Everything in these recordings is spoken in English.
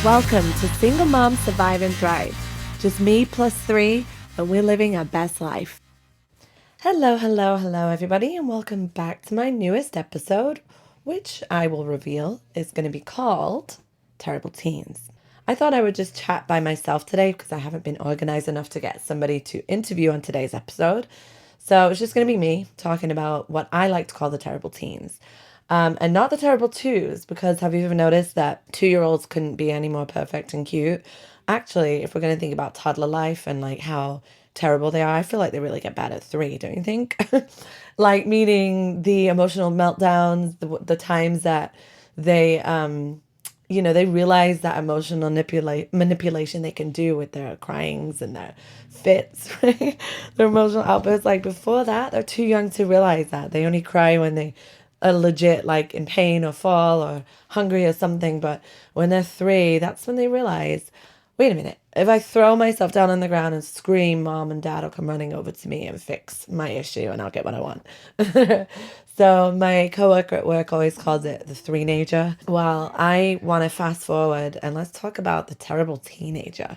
Welcome to Single Mom Survive and Thrive. Just me plus 3, and we're living our best life. Hello, everybody, and welcome back to my newest episode, which I will reveal is going to be called Terrible Teens. I thought I would just chat by myself today because I haven't been organized enough to get somebody to interview on today's episode. So it's just going to be me talking about what I like to call the terrible teens. And not the terrible twos, because have you ever noticed that 2-year-olds couldn't be any more perfect and cute? Actually, if we're going to think about toddler life and like how terrible they are, I feel like they really get bad at 3, don't you think? Like, meaning the emotional meltdowns, the times that they, they realize that emotional manipulation they can do with their cryings and their fits, right? Their emotional outbursts. Like, before that, they're too young to realize that. They only cry when they are legit, like in pain or fall or hungry or something. But when they're 3, that's when they realize, wait a minute, if I throw myself down on the ground and scream, mom and dad will come running over to me and fix my issue and I'll get what I want. So my coworker at work always calls it the 3-nager. Well, I want to fast forward and let's talk about the terrible teenager.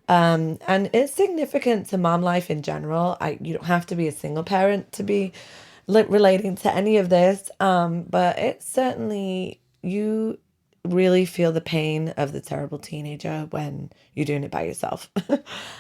And it's significant to mom life in general. You don't have to be a single parent to be relating to any of this, but it's certainly, you really feel the pain of the terrible teenager when you're doing it by yourself.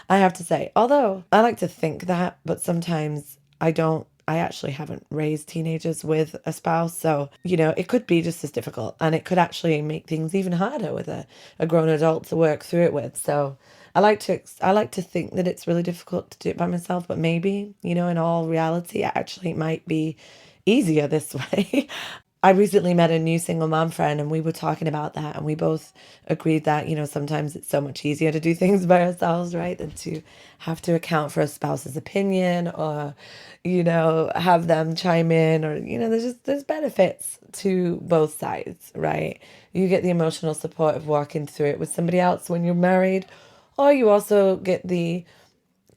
I have to say, although I like to think that, but sometimes I don't. I actually haven't raised teenagers with a spouse, so it could be just as difficult, and it could actually make things even harder with a grown adult to work through it with. So I like to think that it's really difficult to do it by myself, but maybe, in all reality, actually it might be easier this way. I recently met a new single mom friend and we were talking about that, and we both agreed that, sometimes it's so much easier to do things by ourselves, right, than to have to account for a spouse's opinion or, have them chime in, or, there's benefits to both sides, right? You get the emotional support of walking through it with somebody else when you're married, or you also get the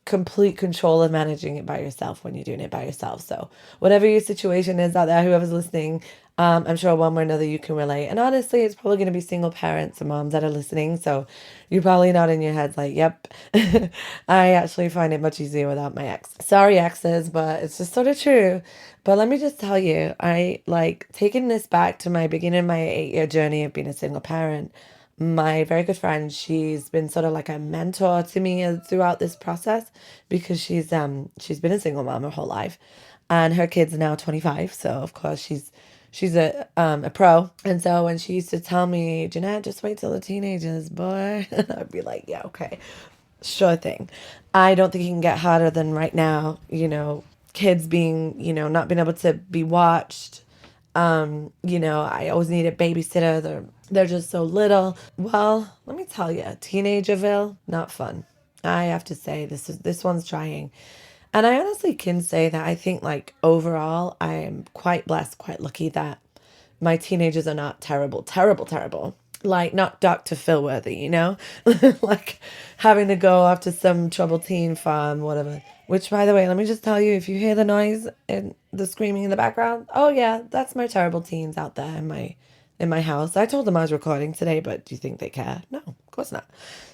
complete control of managing it by yourself when you're doing it by yourself. So whatever your situation is out there, whoever's listening, I'm sure one way or another you can relate. And honestly, it's probably going to be single parents and moms that are listening. So you're probably not in your heads like, yep, I actually find it much easier without my ex. Sorry, exes, but it's just sort of true. But let me just tell you, I like taking this back to my beginning, my 8-year journey of being a single parent. My very good friend, she's been sort of like a mentor to me throughout this process, because she's been a single mom her whole life, and her kid's now 25. So of course she's a pro. And so when she used to tell me, Jeanette, just wait till the teenagers, boy, I'd be like, yeah, okay, sure thing. I don't think it can get harder than right now. Kids being, not being able to be watched. I always need a babysitter. They're just so little. Well, let me tell you, Teenagerville, not fun. I have to say, this one's trying. And I honestly can say that I think, like, overall, I am quite blessed, quite lucky that my teenagers are not terrible, terrible, terrible. Like, not Dr. Philworthy, like having to go off to some troubled teen farm, whatever. Which, by the way, let me just tell you, if you hear the noise and the screaming in the background, oh yeah, that's my terrible teens out there in my house. I told them I was recording today, but do you think they care? No, of course not.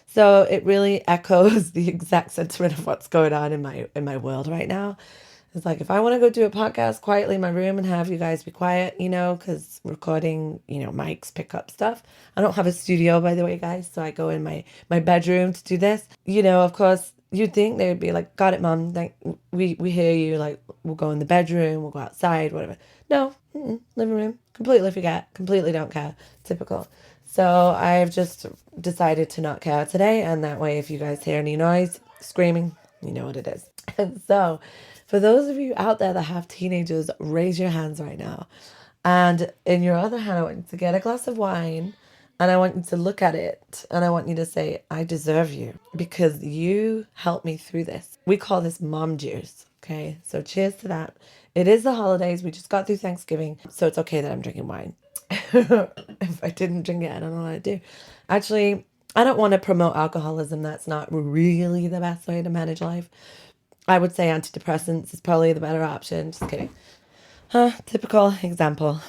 So it really echoes the exact sentiment of what's going on in my world right now. It's like, if I want to go do a podcast quietly in my room and have you guys be quiet, because recording, mics pick up stuff. I don't have a studio, by the way, guys, so I go in my bedroom to do this. Of course, you'd think they would be like, got it, mom. Like, we hear you. Like, we'll go in the bedroom, we'll go outside, whatever. No, living room. Completely forget. Completely don't care. Typical. So I've just decided to not care today, and that way, if you guys hear any noise, screaming, you know what it is. And so, for those of you out there that have teenagers, raise your hands right now. And in your other hand, I want you to get a glass of wine, and I want you to look at it, and I want you to say, I deserve you because you helped me through this. We call this mom juice. Okay, so cheers to that. It is the holidays. We just got through Thanksgiving, so it's okay that I'm drinking wine. If I didn't drink it, I don't know what I'd do. Actually, I don't want to promote alcoholism. That's not really the best way to manage life. I would say antidepressants is probably the better option. Just kidding. Typical example.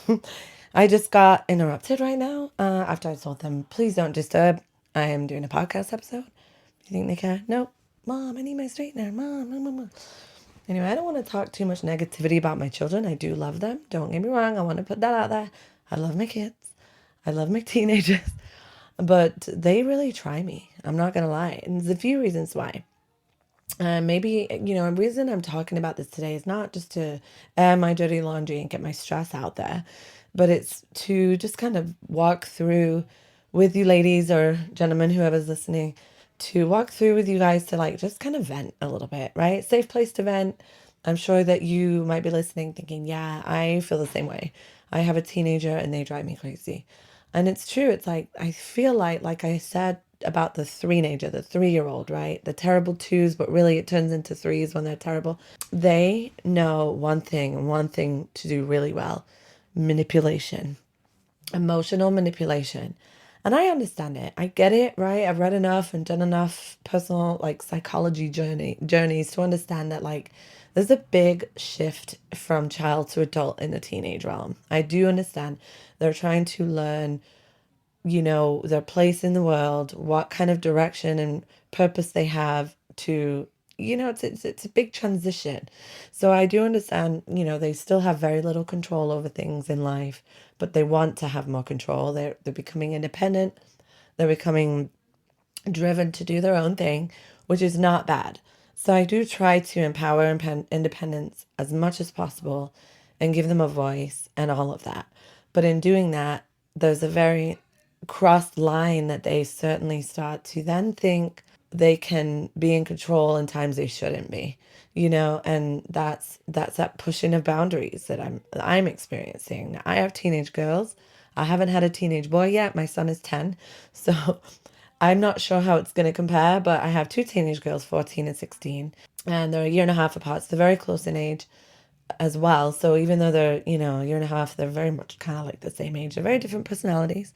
I just got interrupted right now after I told them, please don't disturb. I am doing a podcast episode. Do you think they care? Nope. Mom, I need my straightener. Mom. Anyway, I don't want to talk too much negativity about my children. I do love them. Don't get me wrong. I want to put that out there. I love my kids. I love my teenagers. But they really try me. I'm not going to lie. And there's a few reasons why. Maybe, a reason I'm talking about this today is not just to air my dirty laundry and get my stress out there, but it's to just kind of walk through with you ladies or gentlemen, whoever's listening, to walk through with you guys to like just kind of vent a little bit, right? Safe place to vent. I'm sure that you might be listening thinking, yeah, I feel the same way. I have a teenager and they drive me crazy. And it's true. It's like, I feel like I said about the three-nager, the 3-year-old, right? The terrible twos, but really it turns into threes when they're terrible. They know one thing to do really well: manipulation, emotional manipulation. And I understand it. I get it, right? I've read enough and done enough personal like psychology journeys to understand that like there's a big shift from child to adult in the teenage realm. I do understand they're trying to learn, their place in the world, what kind of direction and purpose they have to, it's a big transition. So I do understand, they still have very little control over things in life, but they want to have more control. They're becoming independent. They're becoming driven to do their own thing, which is not bad. So I do try to empower independence as much as possible and give them a voice and all of that. But in doing that, there's a very crossed line that they certainly start to then think they can be in control in times they shouldn't be, and that's that pushing of boundaries that I'm experiencing. Now, I have teenage girls. I haven't had a teenage boy yet. My son is 10. So I'm not sure how it's going to compare, but I have two teenage girls, 14 and 16, and they're a year and a half apart. So they're very close in age as well. So even though they're, a year and a half, they're very much kind of like the same age. They're very different personalities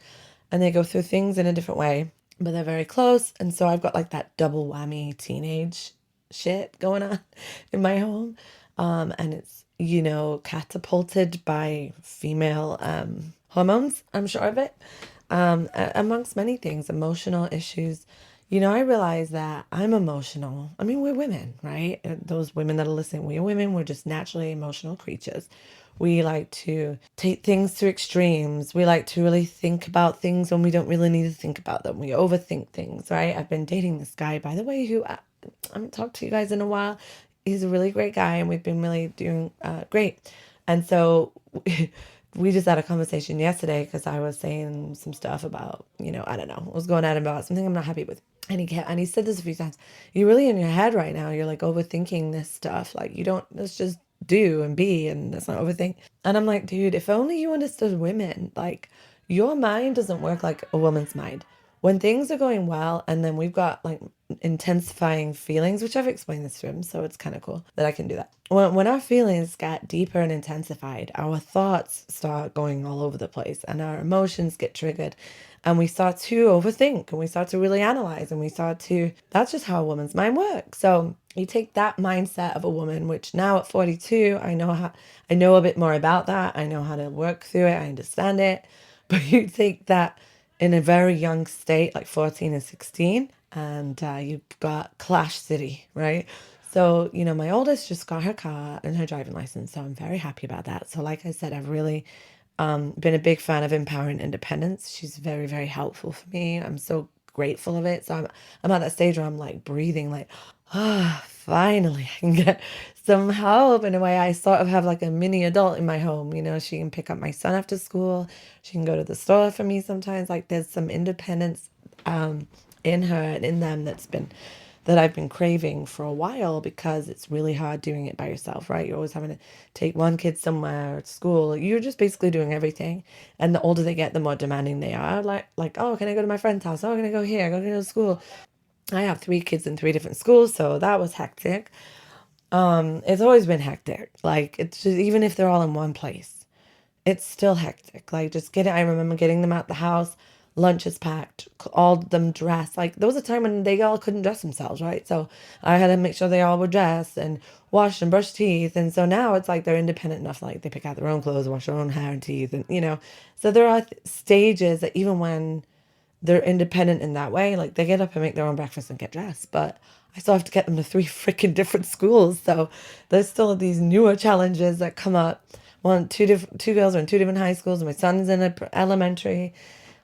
and they go through things in a different way, but they're very close. And so I've got like that double whammy teenage shit going on in my home. And it's, catapulted by female hormones, I'm sure of it, amongst many things, emotional issues. I realize that I'm emotional. I mean, we're women, right? Those women that are listening, we're women. We're just naturally emotional creatures. We like to take things to extremes. We like to really think about things when we don't really need to think about them. We overthink things, right? I've been dating this guy, by the way, who I haven't talked to you guys in a while. He's a really great guy, and we've been really doing great. And so we just had a conversation yesterday because I was saying some stuff about, I don't know, I was going at him about something I'm not happy with. And he said this a few times. You're really in your head right now. You're like overthinking this stuff. Like let's just do and be, and let's not overthink. And I'm like, dude, if only you understood women. Like, your mind doesn't work like a woman's mind. When things are going well, and then we've got like intensifying feelings, which I've explained this to him, so it's kind of cool that I can do that. When our feelings get deeper and intensified, our thoughts start going all over the place and our emotions get triggered, and we start to overthink and we start to really analyze, and that's just how a woman's mind works. So you take that mindset of a woman, which now at 42, I know a bit more about that. I know how to work through it. I understand it. But you take that in a very young state, like 14 and 16, and you've got Clash City, right? So, my oldest just got her car and her driving license, so I'm very happy about that. So like I said, I've really been a big fan of empowering independence. She's very, very helpful for me. I'm so grateful of it. So I'm at that stage where I'm like breathing, like, finally I can get some help in a way. I sort of have like a mini adult in my home. She can pick up my son after school. She can go to the store for me sometimes. Like, there's some independence in her and in them that I've been craving for a while, because it's really hard doing it by yourself, right? You're always having to take one kid somewhere to school. You're just basically doing everything. And the older they get, the more demanding they are. Like, oh, can I go to my friend's house? Oh, can I go here? Go to school. I have 3 kids in 3 different schools, so that was hectic. It's always been hectic. Like, it's just, even if they're all in one place, it's still hectic. Like, I remember getting them out the house, lunch is packed, all of them dressed. Like, there was a time when they all couldn't dress themselves, right? So I had to make sure they all were dressed and washed and brushed teeth. And so now it's like they're independent enough, like they pick out their own clothes, wash their own hair and teeth, and so there are stages that even when they're independent in that way. Like they get up and make their own breakfast and get dressed, but I still have to get them to three freaking different schools. So there's still these newer challenges that come up. Two girls are in two different high schools. My son's in a elementary.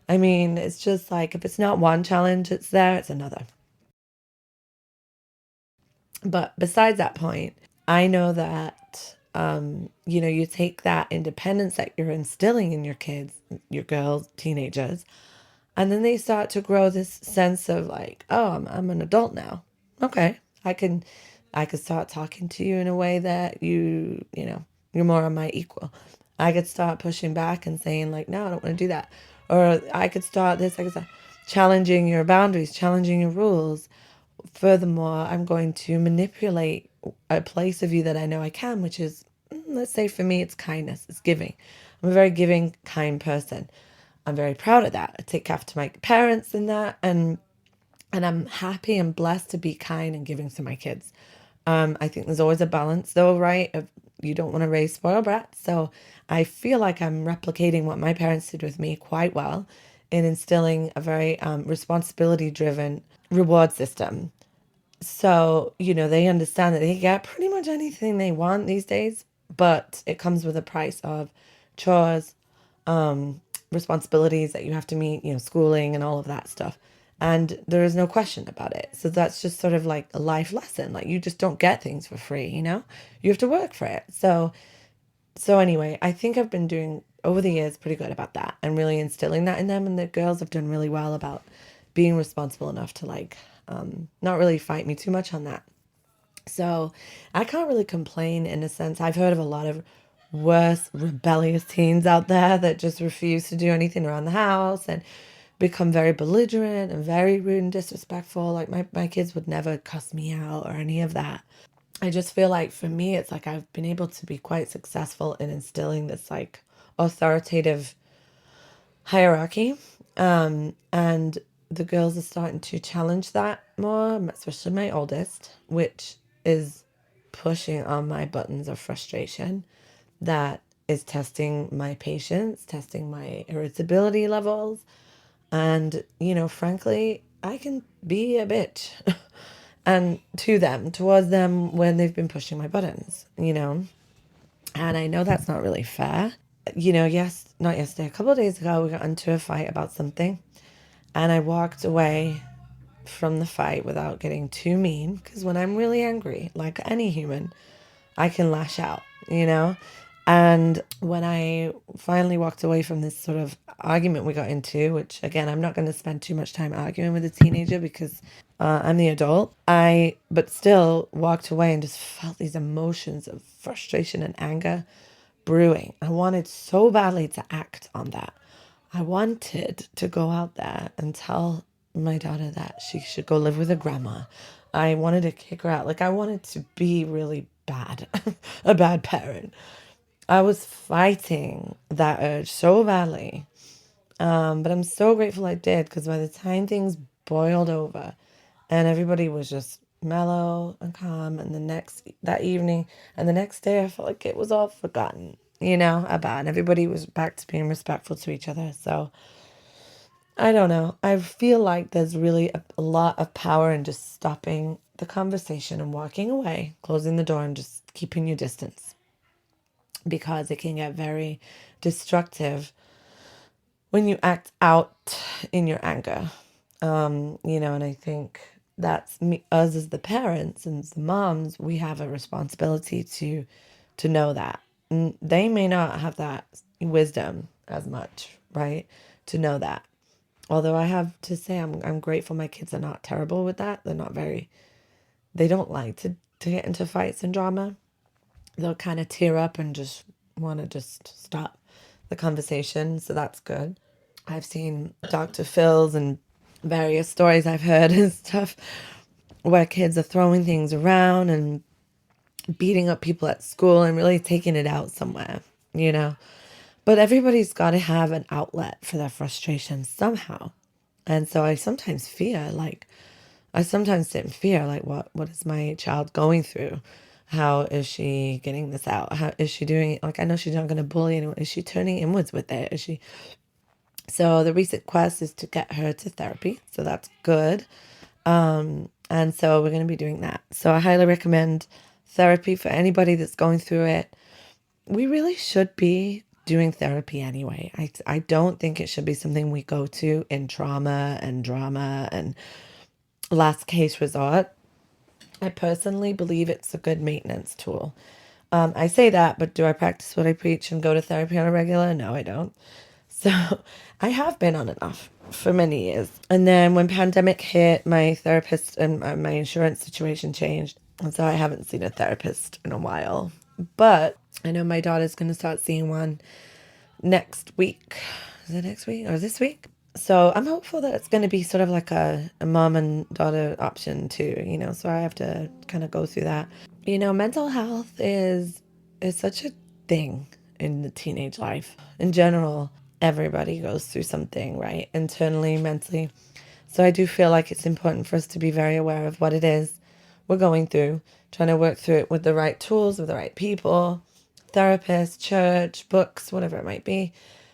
I mean, it's just like if it's not one challenge, it's there, it's another. But besides that point, I know that you take that independence that you're instilling in your kids, your girls, teenagers, and then they start to grow this sense of like, oh, I'm an adult now. Okay, I could start talking to you in a way that you're more on my equal. I could start pushing back and saying like, no, I don't want to do that. Or I could start this, I could start challenging your boundaries, challenging your rules. Furthermore, I'm going to manipulate a place of you that I know I can, which is, let's say for me, it's kindness, it's giving. I'm a very giving, kind person. I'm very proud of that. I take after my parents in that, and I'm happy and blessed to be kind and giving to my kids. I think there's always a balance, though, right? You don't want to raise spoiled brats. So I feel like I'm replicating what my parents did with me quite well in instilling a very responsibility driven reward system. So, they understand that they get pretty much anything they want these days, but it comes with a price of chores, responsibilities that you have to meet, schooling and all of that stuff. And there is no question about it. So that's just sort of like a life lesson. Like you just don't get things for free, You have to work for it. So anyway, I think I've been doing over the years pretty good about that and really instilling that in them. And the girls have done really well about being responsible enough to not really fight me too much on that. So I can't really complain in a sense. I've heard of a lot of worse rebellious teens out there that just refuse to do anything around the house and become very belligerent and very rude and disrespectful. Like my kids would never cuss me out or any of that. I just feel like for me, it's like I've been able to be quite successful in instilling this like authoritative hierarchy. And the girls are starting to challenge that more, especially my oldest, which is pushing on my buttons of frustration. That is testing my patience, testing my irritability levels. And, frankly, I can be a bitch and towards them when they've been pushing my buttons. And I know that's not really fair. Yes, not yesterday, a couple of days ago, we got into a fight about something. And I walked away from the fight without getting too mean. Because when I'm really angry, like any human, I can lash out. And when I finally walked away from this sort of argument we got into, which again, I'm not going to spend too much time arguing with a teenager because I'm the adult. But still walked away and just felt these emotions of frustration and anger brewing. I wanted so badly to act on that. I wanted to go out there and tell my daughter that she should go live with her grandma. I wanted to kick her out. Like, I wanted to be really bad, a bad parent. I was fighting that urge so badly. But I'm so grateful I did because by the time things boiled over and everybody was just mellow and calm, and that evening and the next day, I felt like it was all forgotten, about and everybody was back to being respectful to each other. So I don't know. I feel like there's really a lot of power in just stopping the conversation and walking away, closing the door and just keeping your distance because it can get very destructive when you act out in your anger. And I think that's us as the parents and as the moms, we have a responsibility to know that. They may not have that wisdom as much, right? To know that. Although I have to say I'm grateful my kids are not terrible with that. They don't like to get into fights and drama. They'll kind of tear up and just want to just stop the conversation. So that's good. I've seen Dr. Phil's and various stories I've heard and stuff where kids are throwing things around and beating up people at school and really taking it out somewhere. But everybody's got to have an outlet for their frustration somehow. And so I sometimes sit in fear, like what is my child going through? How is she getting this out? How is she doing it? Like, I know she's not going to bully anyone. Is she turning inwards with it? Is she So the recent quest is to get her to therapy. So that's good. And so we're going to be doing that. So I highly recommend therapy for anybody that's going through it. We really should be doing therapy anyway. I don't think it should be something we go to in trauma and drama and last case resort. I personally believe it's a good maintenance tool. I say that, but do I practice what I preach and go to therapy on a regular? No, I don't. So I have been on and off for many years. And then when pandemic hit, my therapist and my insurance situation changed. And so I haven't seen a therapist in a while. But I know my daughter's going to start seeing one next week. Is it next week or this week? So I'm hopeful that it's going to be sort of like a mom and daughter option too, so I have to kind of go through that. Mental health is such a thing in the teenage life. In general, everybody goes through something, right? Internally, mentally. So I do feel like it's important for us to be very aware of what it is we're going through, trying to work through it with the right tools, with the right people, therapist, church, books, whatever it might be,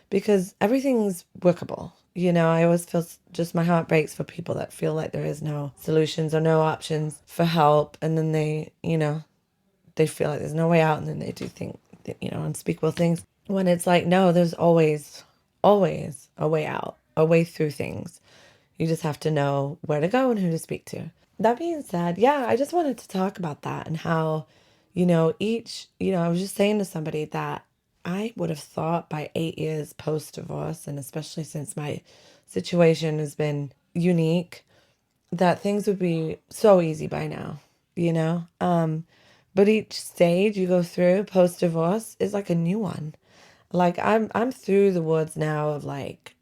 because everything's workable. I always feel just my heart breaks for people that feel like there is no solutions or no options for help. And then they feel like there's no way out. And then they do think, unspeakable things when it's like, no, there's always, always a way out, a way through things. You just have to know where to go and who to speak to. That being said, yeah, I just wanted to talk about that and how, I was just saying to somebody that I would have thought by 8 years post-divorce, and especially since my situation has been unique, that things would be so easy by now, you know? But each stage you go through post-divorce is like a new one. Like I'm through the woods now of like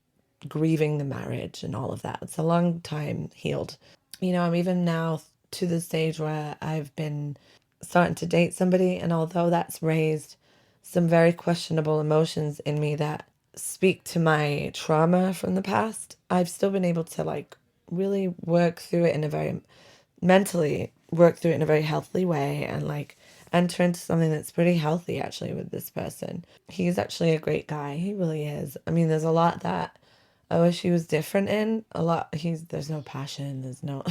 grieving the marriage and all of that. It's a long time healed. I'm even now to the stage where I've been starting to date somebody, and although that's raised some very questionable emotions in me that speak to my trauma from the past, I've still been able to like really work through it in a very mentally work through it in a very healthy way and like enter into something that's pretty healthy actually with this person. He's actually a great guy. He really is. I mean, there's a lot that I wish he was different in. A lot there's no passion, there's no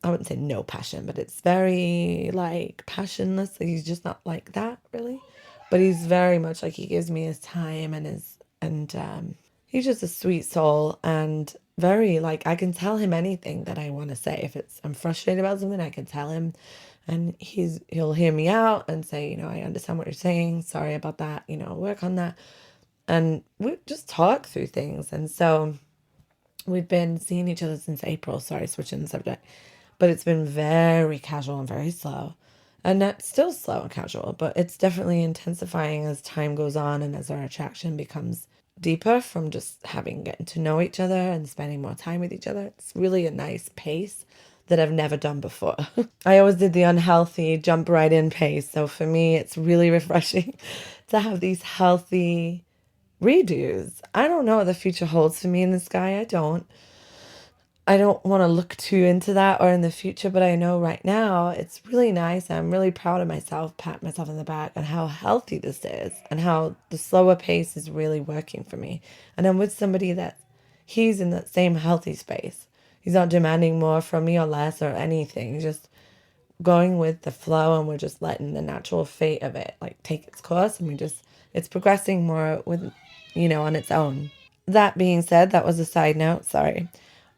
I wouldn't say no passion, but it's very like passionless. He's just not like that really. But he's very much like he gives me his time and he's just a sweet soul and very like I can tell him anything that I want to say. If I'm frustrated about something, I can tell him and he'll hear me out and say, I understand what you're saying. Sorry about that, work on that. And we just talk through things. And so we've been seeing each other since April. Sorry, switching the subject. But it's been very casual and very slow. And that's still slow and casual, but it's definitely intensifying as time goes on and as our attraction becomes deeper from just getting to know each other and spending more time with each other. It's really a nice pace that I've never done before. I always did the unhealthy jump right in pace. So for me, it's really refreshing to have these healthy redos. I don't know what the future holds for me in this guy. I don't want to look too into that or in the future, but I know right now it's really nice. I'm really proud of myself, pat myself on the back and how healthy this is and how the slower pace is really working for me. And I'm with somebody that he's in that same healthy space. He's not demanding more from me or less or anything. He's just going with the flow and we're just letting the natural fate of it like take its course and it's progressing more with, on its own. That being said, that was a side note. Sorry.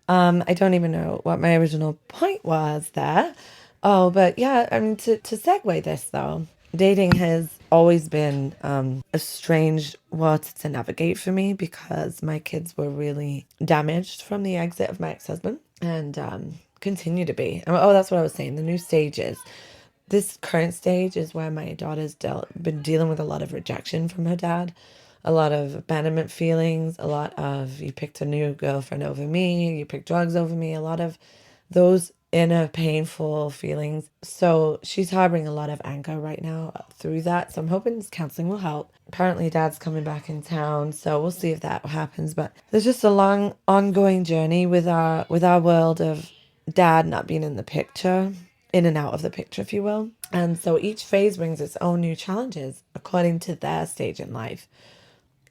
I don't even know what my original point was there. Oh, but yeah, I mean, to segue this though, dating has always been a strange water to navigate for me because my kids were really damaged from the exit of my ex-husband and continue to be. Oh, that's what I was saying. The new stages. This current stage is where my daughter's been dealing with a lot of rejection from her dad, a lot of abandonment feelings, a lot of you picked a new girlfriend over me, you picked drugs over me, a lot of those inner painful feelings. So she's harboring a lot of anger right now through that. So I'm hoping this counseling will help. Apparently dad's coming back in town, so we'll see if that happens. But there's just a long ongoing journey with our world of dad not being in the picture, in and out of the picture, if you will. And so each phase brings its own new challenges according to their stage in life.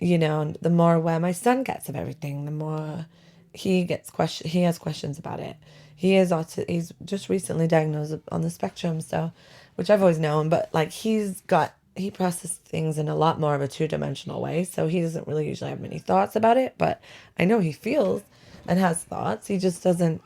the more aware my son gets of everything, the more he has questions about it. He's just recently diagnosed on the spectrum, so, which I've always known, but like he processes things in a lot more of a two-dimensional way, so he doesn't really usually have many thoughts about it, but I know he feels and has thoughts. He just doesn't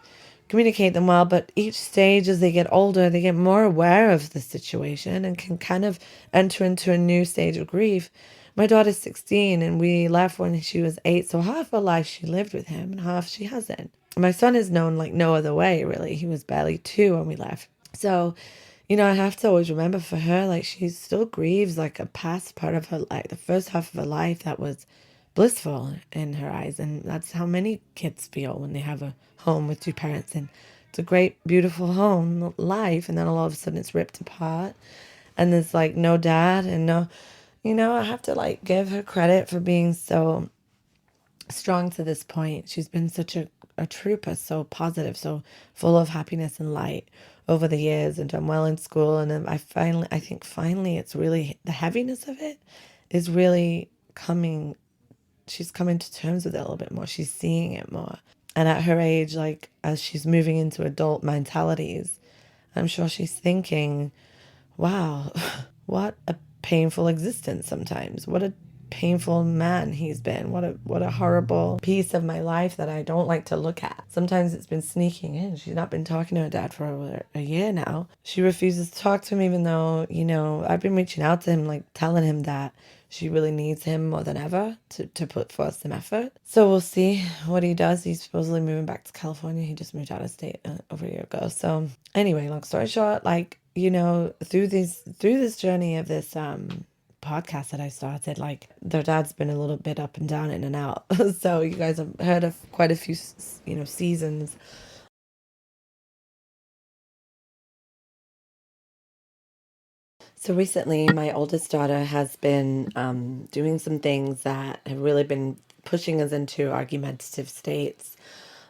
communicate them well, but each stage as they get older, they get more aware of the situation and can kind of enter into a new stage of grief. My daughter's 16 and we left when she was 8, so half her life she lived with him and half she hasn't. My son is known like no other way, really. He was barely 2 when we left. So, I have to always remember for her, like, she still grieves like a past part of her life, the first half of her life that was blissful in her eyes. And that's how many kids feel when they have a home with 2 parents. And it's a great, beautiful home life. And then all of a sudden it's ripped apart. And there's like no dad and no, I have to like give her credit for being so strong to this point. She's been such a trooper, so positive, so full of happiness and light over the years, and done well in school. And then I think finally it's really, the heaviness of it is really coming, she's coming to terms with it a little bit more. She's seeing it more. And at her age, like as she's moving into adult mentalities, I'm sure she's thinking, wow, what a painful existence sometimes. What a painful man he's been. What a horrible piece of my life that I don't like to look at. Sometimes it's been sneaking in. She's not been talking to her dad for over a year now. She refuses to talk to him even though, I've been reaching out to him, like telling him that she really needs him more than ever to put forth some effort. So we'll see what he does. He's supposedly moving back to California. He just moved out of state over a year ago. So anyway, long story short, like, through this journey of this podcast that I started, like their dad's been a little bit up and down, in and out. So you guys have heard of quite a few, seasons. So recently, my oldest daughter has been doing some things that have really been pushing us into argumentative states,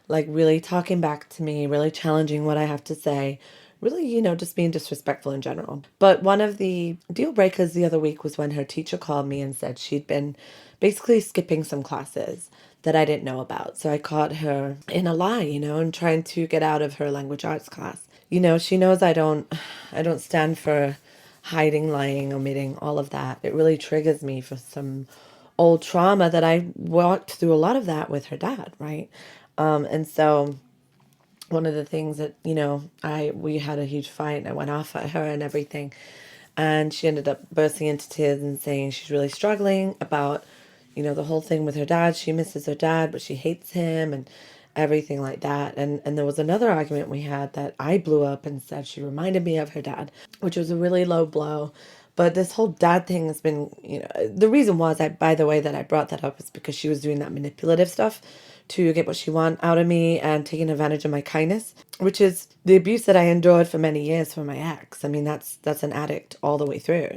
like really talking back to me, really challenging what I have to say, really, just being disrespectful in general. But one of the deal breakers the other week was when her teacher called me and said she'd been basically skipping some classes that I didn't know about. So I caught her in a lie, and trying to get out of her language arts class. She knows I don't stand for hiding, lying, omitting, all of that. It really triggers me for some old trauma that I walked through a lot of that with her dad, right? And so one of the things that, we had a huge fight and I went off at her and everything. And she ended up bursting into tears and saying she's really struggling about, the whole thing with her dad. She misses her dad, but she hates him and everything like that. And there was another argument we had that I blew up and said she reminded me of her dad, which was a really low blow. But this whole dad thing has been, the reason was, by the way, that I brought that up is because she was doing that manipulative stuff to get what she want out of me and taking advantage of my kindness, which is the abuse that I endured for many years from my ex. I mean, that's an addict all the way through.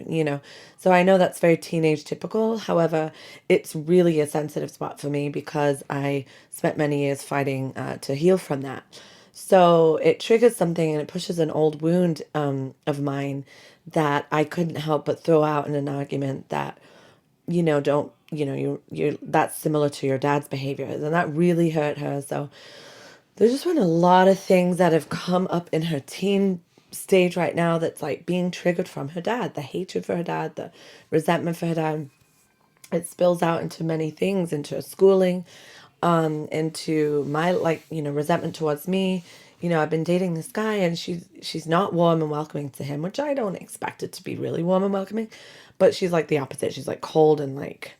So I know that's very teenage typical. However, it's really a sensitive spot for me because I spent many years fighting to heal from that. So it triggers something and it pushes an old wound of mine that I couldn't help but throw out in an argument that, don't, you're that's similar to your dad's behaviors. And that really hurt her. So there's just been a lot of things that have come up in her teen stage right now that's like being triggered from her dad, the hatred for her dad, the resentment for her dad. It spills out into many things, into her schooling, into my, like, resentment towards me. I've been dating this guy and she's not warm and welcoming to him, which I don't expect it to be really warm and welcoming, but she's like the opposite. She's like cold and like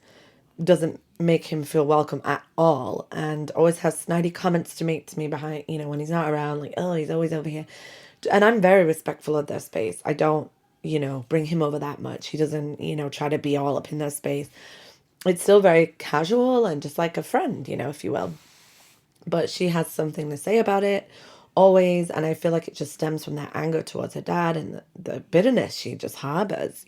doesn't make him feel welcome at all, and always has snidey comments to make to me behind, when he's not around, like, oh, he's always over here. And I'm very respectful of their space. I don't, bring him over that much. He doesn't, try to be all up in their space. It's still very casual and just like a friend, if you will. But she has something to say about it always. And I feel like it just stems from that anger towards her dad and the bitterness she just harbors.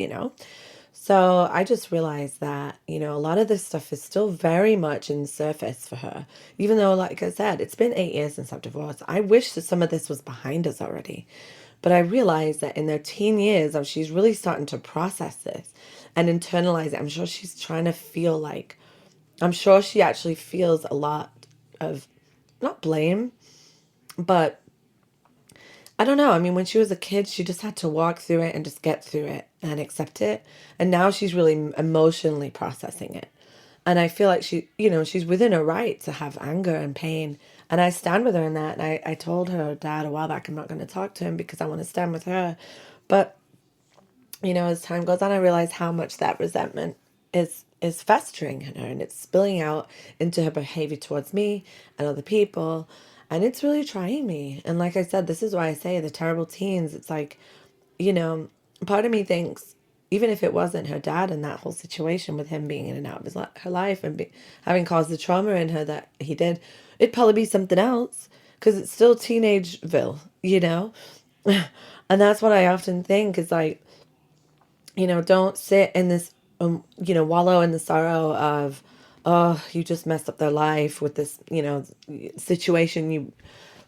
So I just realized that, a lot of this stuff is still very much in the surface for her. Even though, like I said, it's been 8 years since I've divorced. I wish that some of this was behind us already. But I realized that in their teen years, she's really starting to process this and internalize it. I'm sure she's trying to feel like I'm sure she actually feels a lot of, not blame, but I don't know. I mean, when she was a kid, she just had to walk through it and just get through it and accept it. And now she's really emotionally processing it. And I feel like she's within her right to have anger and pain. And I stand with her in that. And I told her dad a while back, I'm not going to talk to him because I want to stand with her. But, as time goes on, I realize how much that resentment is festering in her, and it's spilling out into her behavior towards me and other people. And it's really trying me. And like I said, this is why I say the terrible teens. It's like, you know, part of me thinks, even if it wasn't her dad and that whole situation with him being in and out of her life and having caused the trauma in her that he did, it'd probably be something else because it's still teenageville. And that's what I often think is like, don't sit in this, wallow in the sorrow of, oh, you just messed up their life with this, situation you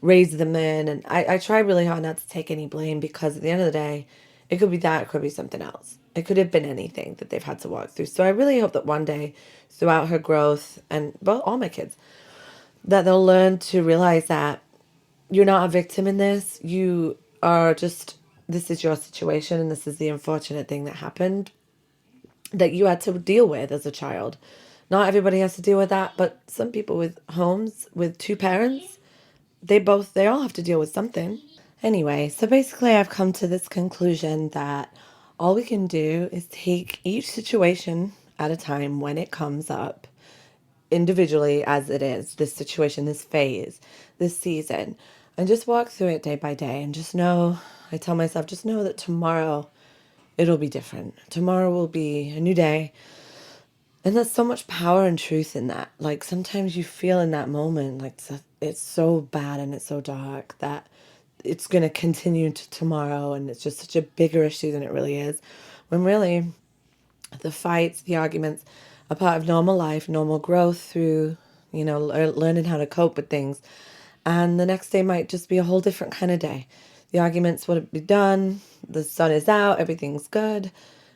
raised them in. And I try really hard not to take any blame because at the end of the day, it could be that, it could be something else. It could have been anything that they've had to walk through. So I really hope that one day throughout her growth and well, all my kids, that they'll learn to realize that you're not a victim in this. You are just, this is your situation and this is the unfortunate thing that happened that you had to deal with as a child. Not everybody has to deal with that, but some people with homes with two parents, they all have to deal with something. Anyway, so basically I've come to this conclusion that all we can do is take each situation at a time when it comes up individually as it is, this situation, this phase, this season, and just walk through it day by day and just know, I tell myself, just know that tomorrow it'll be different. Tomorrow will be a new day. And there's so much power and truth in that. Like sometimes you feel in that moment, like it's so bad and it's so dark that it's going to continue to tomorrow. And it's just such a bigger issue than it really is. When really the fights, the arguments are part of normal life, normal growth through, learning how to cope with things. And the next day might just be a whole different kind of day. The arguments would be done, the sun is out, everything's good,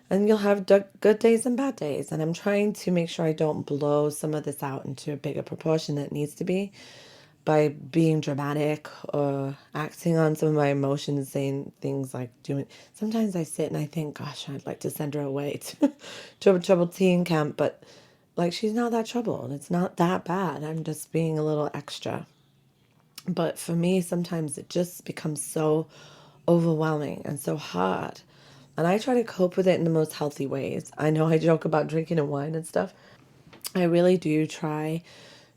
and you'll have good days and bad days. And I'm trying to make sure I don't blow some of this out into a bigger proportion that it needs to be by being dramatic or acting on some of my emotions, saying things like doing. Sometimes I sit and I think, gosh, I'd like to send her away to a troubled teen camp, but like she's not that troubled. It's not that bad. I'm just being a little extra. But for me, sometimes it just becomes so overwhelming and so hard. And I try to cope with it in the most healthy ways. I know I joke about drinking and wine and stuff. I really do try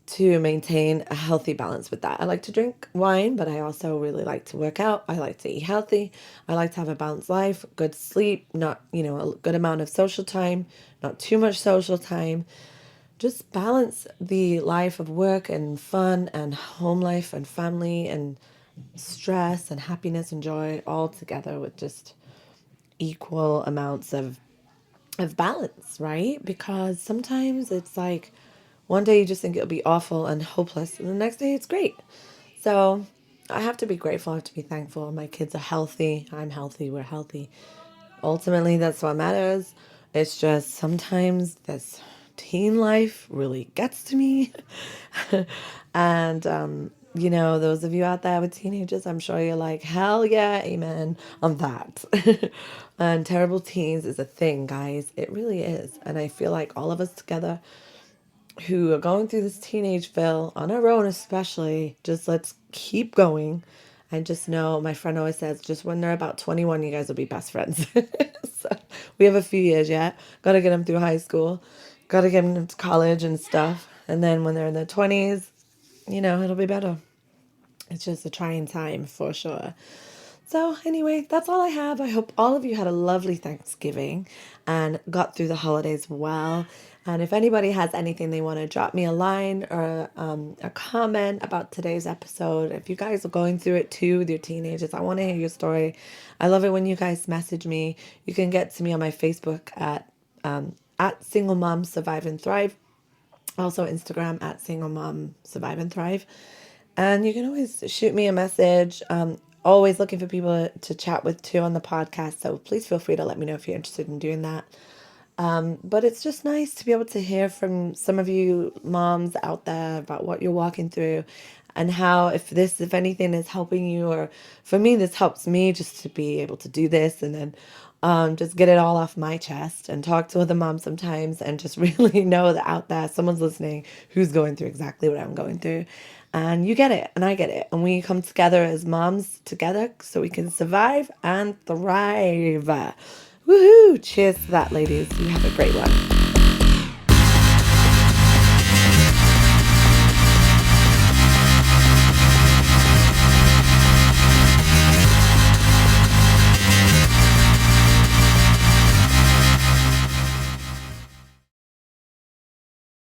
to maintain a healthy balance with that. I like to drink wine, but I also really like to work out. I like to eat healthy. I like to have a balanced life, good sleep, not, a good amount of social time, not too much social time. Just balance the life of work and fun and home life and family and stress and happiness and joy all together with just equal amounts of balance, right? Because sometimes it's like one day you just think it'll be awful and hopeless, and the next day it's great. So I have to be grateful, I have to be thankful. My kids are healthy, I'm healthy, we're healthy. Ultimately, that's what matters. It's just sometimes this teen life really gets to me. And, those of you out there with teenagers, I'm sure you're like, hell yeah, amen on that. And terrible teens is a thing, guys. It really is. And I feel like all of us together who are going through this teenageville on our own, especially, just let's keep going. And just know, my friend always says, just when they're about 21, you guys will be best friends. So we have a few years yet. Got to get them through high school. Got to get them to college and stuff. And then when they're in their 20s, it'll be better. It's just a trying time for sure. So anyway, that's all I have. I hope all of you had a lovely Thanksgiving and got through the holidays well. And if anybody has anything they want to drop me a line or a comment about today's episode, if you guys are going through it too with your teenagers, I want to hear your story. I love it when you guys message me. You can get to me on my Facebook at Single Mom Survive and Thrive. Also Instagram at Single Mom Survive and Thrive. And you can always shoot me a message. Always looking for people to chat with too on the podcast. So please feel free to let me know if you're interested in doing that. But it's just nice to be able to hear from some of you moms out there about what you're walking through and how if anything is helping you, or for me, this helps me just to be able to do this and then just get it all off my chest and talk to other moms sometimes and just really know that out there someone's listening who's going through exactly what I'm going through. And you get it, and I get it. And we come together as moms together so we can survive and thrive. Woohoo! Cheers to that, ladies. You have a great one.